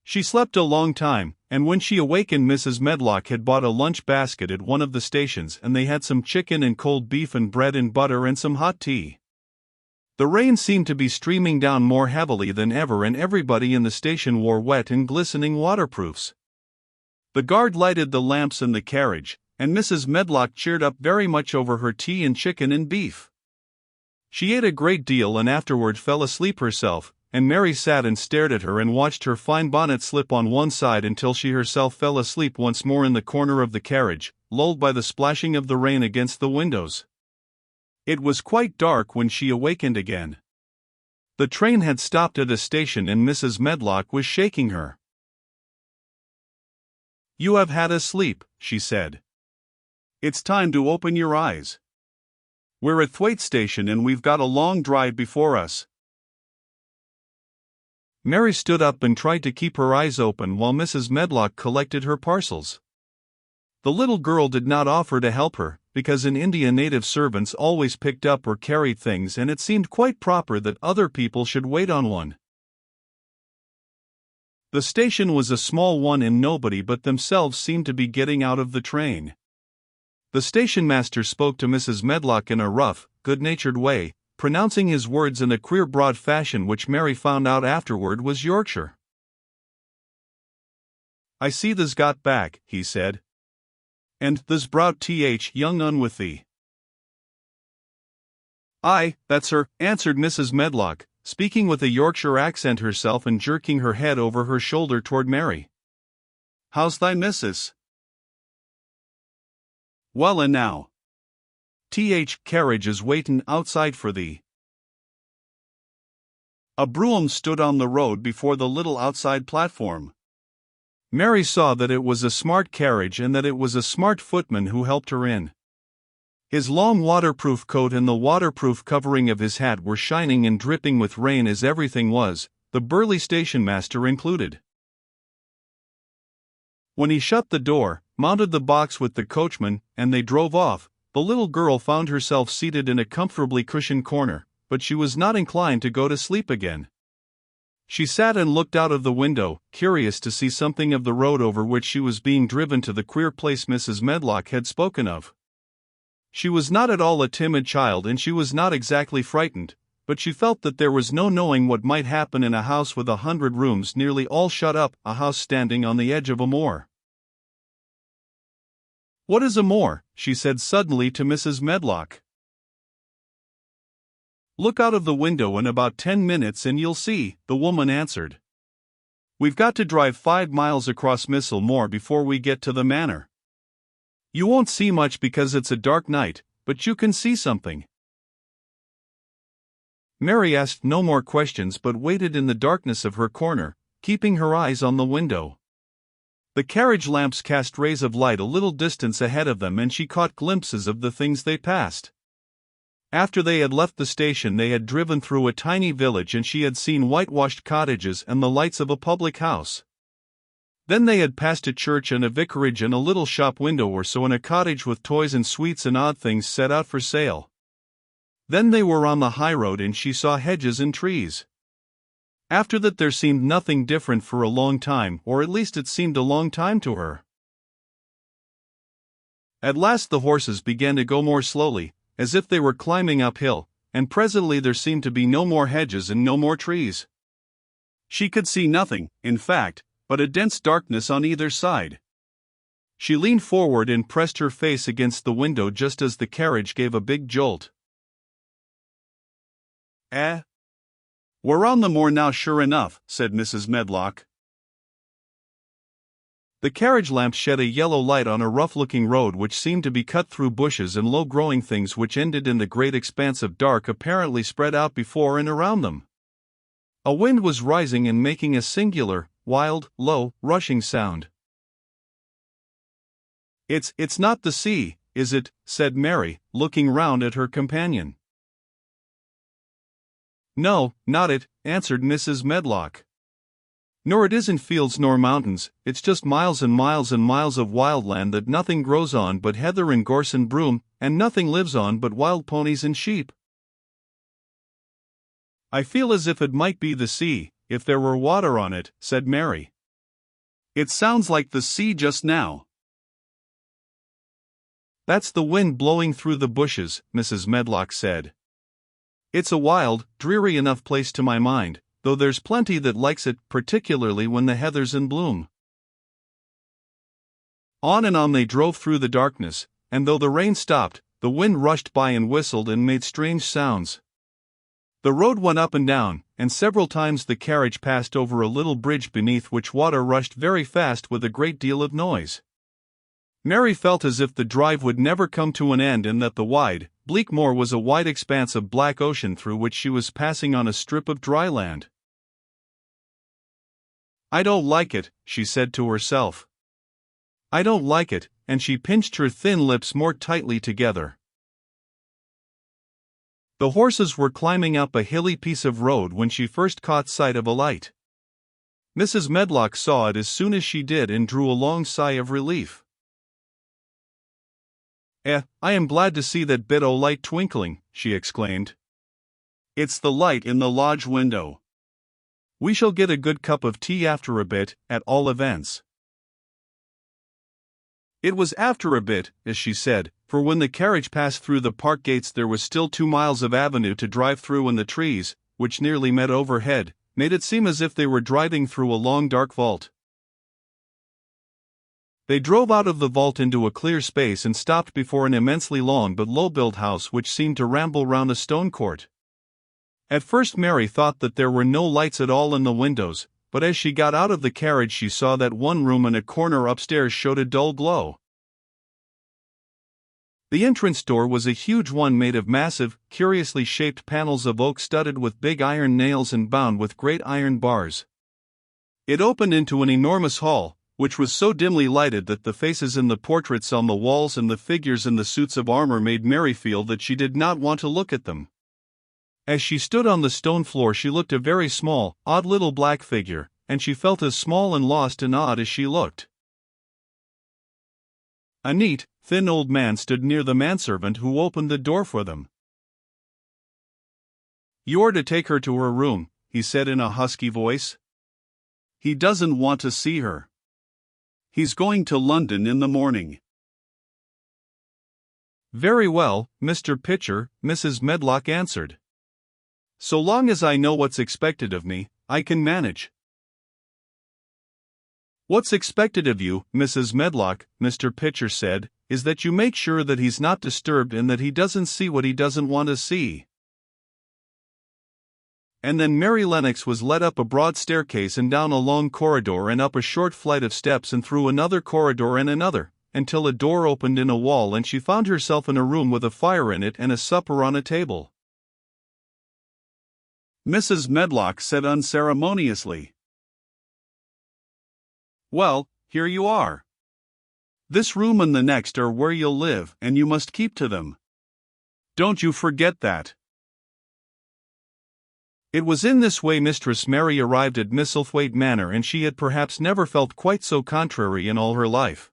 She slept a long time, and when she awakened Mrs. Medlock had bought a lunch basket at one of the stations and they had some chicken and cold beef and bread and butter and some hot tea. The rain seemed to be streaming down more heavily than ever and everybody in the station wore wet and glistening waterproofs. The guard lighted the lamps in the carriage, and Mrs. Medlock cheered up very much over her tea and chicken and beef. She ate a great deal and afterward fell asleep herself, and Mary sat and stared at her and watched her fine bonnet slip on one side until she herself fell asleep once more in the corner of the carriage, lulled by the splashing of the rain against the windows. It was quite dark when she awakened again. The train had stopped at a station and Mrs. Medlock was shaking her. "You have had a sleep," she said. "It's time to open your eyes. We're at Thwaite Station and we've got a long drive before us." Mary stood up and tried to keep her eyes open while Mrs. Medlock collected her parcels. The little girl did not offer to help her, because in India native servants always picked up or carried things and it seemed quite proper that other people should wait on one. The station was a small one and nobody but themselves seemed to be getting out of the train. The station master spoke to Mrs. Medlock in a rough, good-natured way, pronouncing his words in a queer broad fashion which Mary found out afterward was Yorkshire. "I see thou's got back," he said. "And thou's brought young un with thee." "Aye, that's her," answered Mrs. Medlock, speaking with a Yorkshire accent herself and jerking her head over her shoulder toward Mary. "How's thy missus?" "Well and now. Carriage is waitin' outside for thee." A brougham stood on the road before the little outside platform. Mary saw that it was a smart carriage and that it was a smart footman who helped her in. His long waterproof coat and the waterproof covering of his hat were shining and dripping with rain as everything was, the burly station master included. When he shut the door, mounted the box with the coachman, and they drove off, the little girl found herself seated in a comfortably cushioned corner, but she was not inclined to go to sleep again. She sat and looked out of the window, curious to see something of the road over which she was being driven to the queer place Mrs. Medlock had spoken of. She was not at all a timid child and she was not exactly frightened, but she felt that there was no knowing what might happen in a house with 100 rooms nearly all shut up, a house standing on the edge of a moor. "What is a moor?" she said suddenly to Mrs. Medlock. "Look out of the window in about 10 minutes and you'll see," the woman answered. "We've got to drive 5 miles across Missel Moor before we get to the manor. You won't see much because it's a dark night, but you can see something." Mary asked no more questions but waited in the darkness of her corner, keeping her eyes on the window. The carriage lamps cast rays of light a little distance ahead of them and she caught glimpses of the things they passed. After they had left the station they had driven through a tiny village and she had seen whitewashed cottages and the lights of a public house. Then they had passed a church and a vicarage and a little shop window or so and a cottage with toys and sweets and odd things set out for sale. Then they were on the high road and she saw hedges and trees. After that there seemed nothing different for a long time, or at least it seemed a long time to her. At last the horses began to go more slowly, as if they were climbing uphill, and presently there seemed to be no more hedges and no more trees. She could see nothing, in fact, but a dense darkness on either side. She leaned forward and pressed her face against the window just as the carriage gave a big jolt. "We're on the moor now sure enough," said Mrs. Medlock. The carriage lamp shed a yellow light on a rough-looking road which seemed to be cut through bushes and low-growing things which ended in the great expanse of dark apparently spread out before and around them. A wind was rising and making a singular, wild, low, rushing sound. It's not the sea, is it?" said Mary, looking round at her companion. "No, not it," answered Mrs. Medlock. "Nor it isn't fields nor mountains, it's just miles and miles and miles of wild land that nothing grows on but heather and gorse and broom, and nothing lives on but wild ponies and sheep." "I feel as if it might be the sea, if there were water on it," said Mary. It sounds like the sea just now. That's the wind blowing through the bushes, Mrs. Medlock said. It's a wild, dreary enough place to my mind, though there's plenty that likes it, particularly when the heather's in bloom. On and on they drove through the darkness, and though the rain stopped, the wind rushed by and whistled and made strange sounds. The road went up and down, and several times the carriage passed over a little bridge beneath which water rushed very fast with a great deal of noise. Mary felt as if the drive would never come to an end and that the wide, bleak moor was a wide expanse of black ocean through which she was passing on a strip of dry land. "I don't like it," she said to herself. "I don't like it," and she pinched her thin lips more tightly together. The horses were climbing up a hilly piece of road when she first caught sight of a light. Mrs. Medlock saw it as soon as she did and drew a long sigh of relief. I am glad to see that bit o' light twinkling," she exclaimed. "It's the light in the lodge window. We shall get a good cup of tea after a bit, at all events." It was after a bit, as she said, for when the carriage passed through the park gates there was still 2 miles of avenue to drive through, and the trees, which nearly met overhead, made it seem as if they were driving through a long dark vault. They drove out of the vault into a clear space and stopped before an immensely long but low-built house which seemed to ramble round a stone court. At first Mary thought that there were no lights at all in the windows, but as she got out of the carriage she saw that one room in a corner upstairs showed a dull glow. The entrance door was a huge one made of massive, curiously shaped panels of oak studded with big iron nails and bound with great iron bars. It opened into an enormous hall, which was so dimly lighted that the faces in the portraits on the walls and the figures in the suits of armor made Mary feel that she did not want to look at them. As she stood on the stone floor she looked a very small, odd little black figure, and she felt as small and lost and odd as she looked. A neat, thin old man stood near the manservant who opened the door for them. "You're to take her to her room," he said in a husky voice. "He doesn't want to see her. He's going to London in the morning." "Very well, Mr. Pitcher," Mrs. Medlock answered. "So long as I know what's expected of me, I can manage." "What's expected of you, Mrs. Medlock," Mr. Pitcher said, "is that you make sure that he's not disturbed and that he doesn't see what he doesn't want to see." And then Mary Lennox was led up a broad staircase and down a long corridor and up a short flight of steps and through another corridor and another, until a door opened in a wall and she found herself in a room with a fire in it and a supper on a table. Mrs. Medlock said unceremoniously, "Well, here you are. This room and the next are where you'll live, and you must keep to them. Don't you forget that." It was in this way Mistress Mary arrived at Misselthwaite Manor, and she had perhaps never felt quite so contrary in all her life.